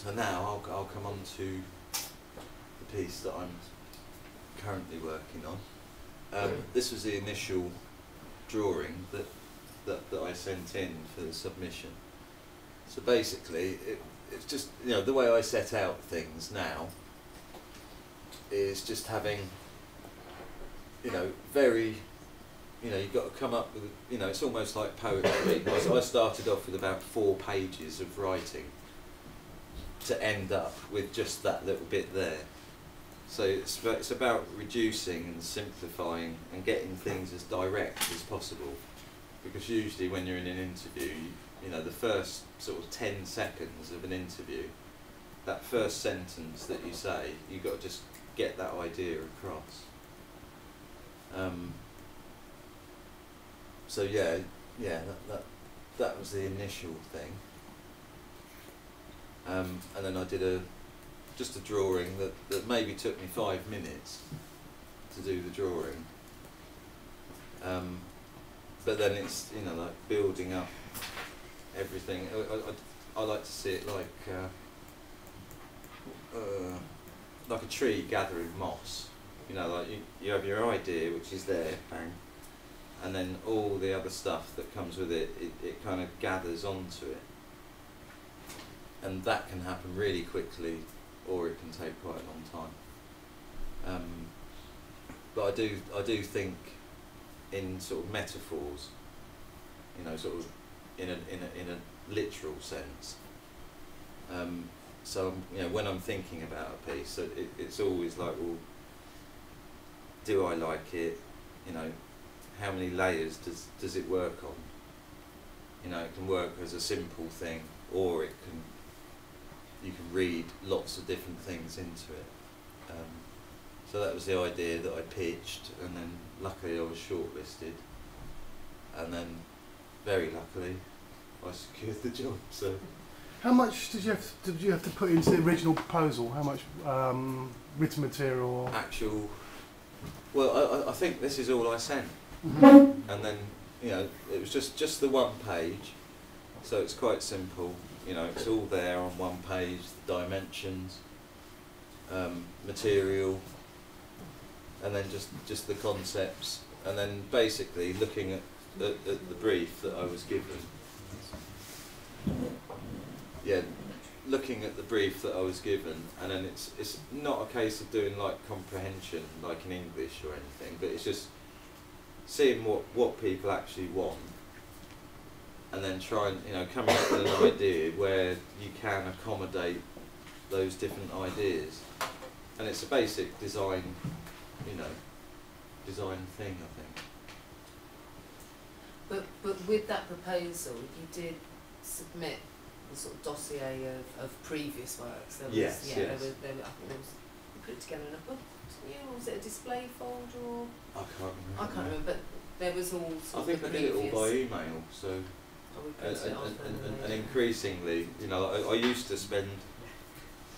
So now I'll come on to the piece that I'm currently working on. This was the initial drawing that I sent in for the submission. So basically, it's just, you know, the way I set out things now is just having, you know, very, you know, you've got to come up with, you know, it's almost like poetry. I started off with about 4 pages of writing to end up with just that little bit there. So it's about reducing and simplifying and getting things as direct as possible, because usually when you're in an interview, you know, the first sort of 10 seconds of an interview, that first sentence that you say, you've got to just get that idea across. So yeah, that was the initial thing. And then I did just a drawing that maybe took me 5 minutes to do the drawing. But then it's, you know, like building up everything. I like to see it like a tree gathering moss. You know, like you have your idea, which is there, bang, and then all the other stuff that comes with it, it kind of gathers onto it. And that can happen really quickly, or it can take quite a long time. But I do think in sort of metaphors, you know, sort of in a literal sense. So you know, when I'm thinking about a piece, it's always like, well, do I like it? You know, how many layers does it work on? You know, it can work as a simple thing, or you can read lots of different things into it. So that was the idea that I pitched, and then luckily I was shortlisted, and then very luckily I secured the job. So, how much did you have to put into the original proposal? How much written material? Actual. Well, I think this is all I sent, Mm-hmm. and then, you know, it was just the 1 page, so it's quite simple. You know, it's all there on 1 page, the dimensions, material, and then just the concepts, and then basically looking at the brief that I was given. Yeah, looking at the brief that I was given, and then it's not a case of doing like comprehension like in English or anything, but it's just seeing what people actually want, and then trying, you know, coming up with an idea where you can accommodate those different ideas. And it's a basic design, you know, design thing, I think. But with that proposal, you did submit the sort of dossier of previous works. There was, yes, yeah, yes. There was, I think there was, you put it together in a book, didn't you? Or was it a display folder? Or I can't remember. I can't remember, but there was all sort I think of I did it all by email, so. Oh, we printed it off And increasingly, you know, I used to spend,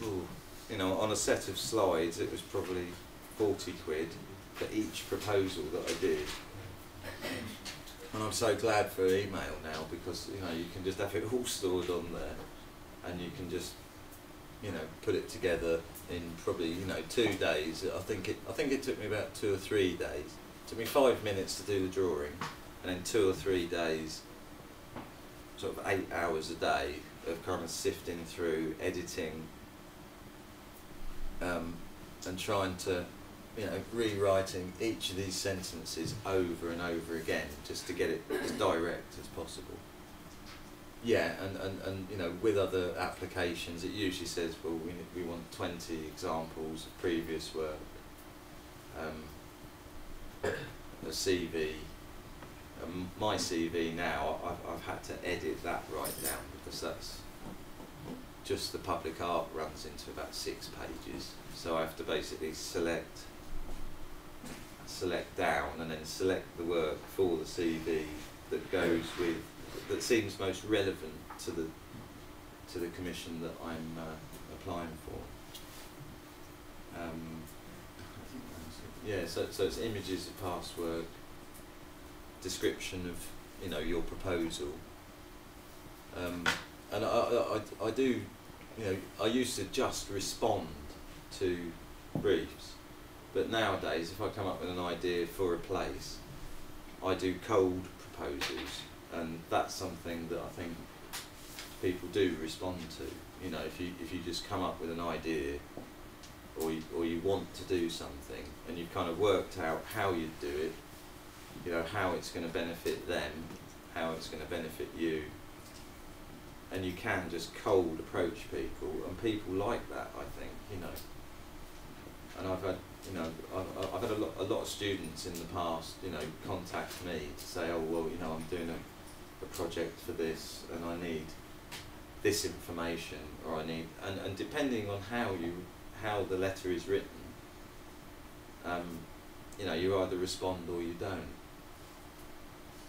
you know, on a set of slides, it was probably 40 quid for each proposal that I did. And I'm so glad for email now, because, you know, you can just have it all stored on there, and you can just, you know, put it together in probably, you know, 2 days. I think it took me about 2 or 3 days. It took me 5 minutes to do the drawing, and then 2 or 3 days, sort of 8 hours a day of kind of sifting through, editing, and trying to, you know, rewriting each of these sentences over and over again, just to get it as direct as possible. Yeah, and you know, with other applications, it usually says, well, we want 20 examples of previous work, a CV. My CV now, I've had to edit that right down, because that's just the public art runs into about 6 pages. So I have to basically select down, and then select the work for the CV that goes with, that seems most relevant to the commission that I'm applying for. Yeah, so it's images of past work, description of, you know, your proposal, and I do you know, I used to just respond to briefs, but nowadays if I come up with an idea for a place, I do cold proposals, and that's something that I think people do respond to. You know, if you just come up with an idea, or you want to do something, and you've kind of worked out how you'd do it, you know, how it's going to benefit them, how it's going to benefit you, and you can just cold approach people, and people like that, I think, you know. And I've had, you know, I've had a lot of students in the past, you know, contact me to say, oh well, you know, I'm doing a project for this, and I need this information, or I need, and depending on how the letter is written, you know, you either respond or you don't.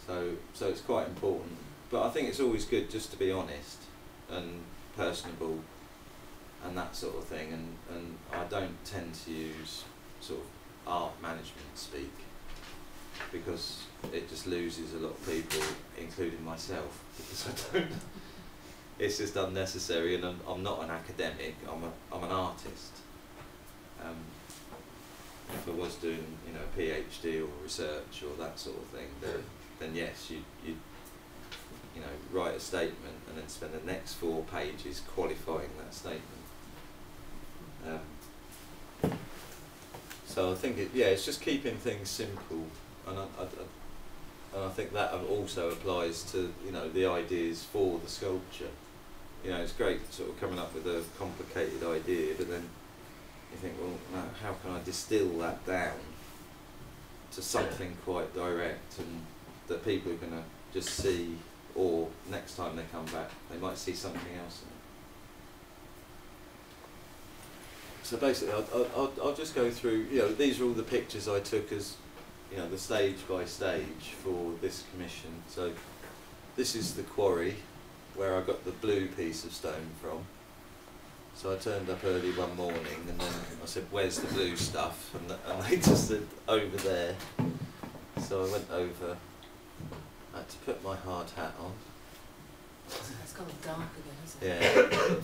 So it's quite important, but I think it's always good just to be honest and personable and that sort of thing, and I don't tend to use sort of art management speak, because it just loses a lot of people, including myself, because I don't. It's just unnecessary, and I'm not an academic. I'm an artist. If I was doing, you know, a PhD or research or that sort of thing, then yes, you know, write a statement and then spend the next 4 pages qualifying that statement. So I think it's just keeping things simple, and I think that also applies to, you know, the ideas for the sculpture. You know, it's great sort of coming up with a complicated idea, but then you think, well, now how can I distill that down to something quite direct, and that people are going to just see, or next time they come back they might see something else in it. So basically I'll just go through, you know, these are all the pictures I took as, you know, the stage by stage for this commission. So this is the quarry where I got the blue piece of stone from. So I turned up early one morning, and then I said, where's the blue stuff? And they just said, over there. So I went over, I had to put my hard hat on. It's gone dark again, hasn't it? Yeah.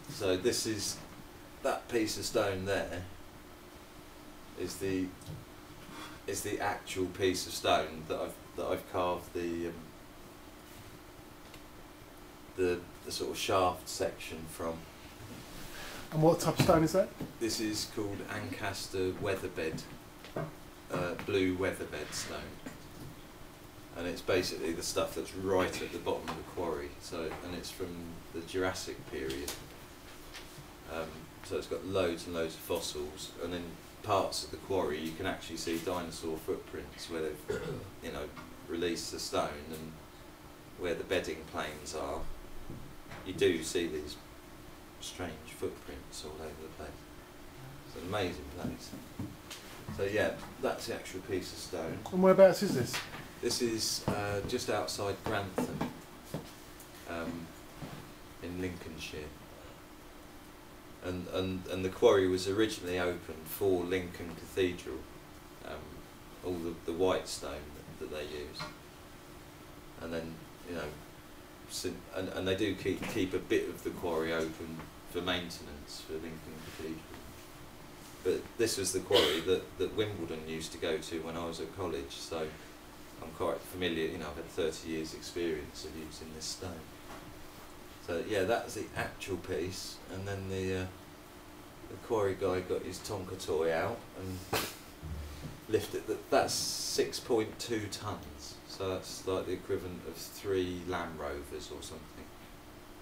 So this is, that piece of stone there is the actual piece of stone that I've carved the sort of shaft section from. And what type of stone is that? This is called Ancaster weatherbed, blue weatherbed stone, and it's basically the stuff that's right at the bottom of the quarry. So, and it's from the Jurassic period. So it's got loads and loads of fossils, and in parts of the quarry you can actually see dinosaur footprints where they've, you know, released the stone, and where the bedding planes are, you do see these strange footprints all over the place. It's an amazing place. So yeah, that's the actual piece of stone. And whereabouts is this? This is just outside Grantham, in Lincolnshire. And the quarry was originally opened for Lincoln Cathedral, all the white stone that they use. And then, you know, and they do keep a bit of the quarry open for maintenance for Lincoln Cathedral. But this was the quarry that Wimbledon used to go to when I was at college, so I'm quite familiar, you know, I've had 30 years experience of using this stone. So yeah, that's the actual piece, and then the quarry guy got his Tonka toy out and lifted that's 6.2 tons. So that's like the equivalent of 3 Land Rovers or something.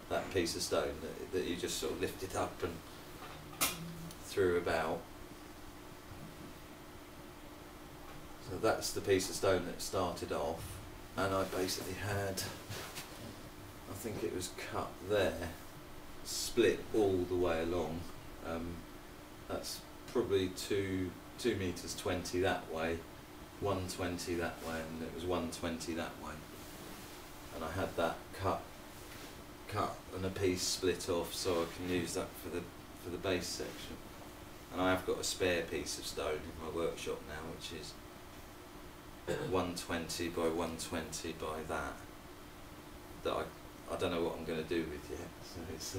That piece of stone that you just sort of lifted up and threw about. So that's the piece of stone that started off, and I basically had, I think it was cut there, split all the way along. That's probably 2 meters 20 that way, 120 that way, and it was 120 that way. And I had that cut and a piece split off, so I can use that for the base section. And I have got a spare piece of stone in my workshop now, which is 120 by 120 by that I don't know what I'm going to do with yet. So it's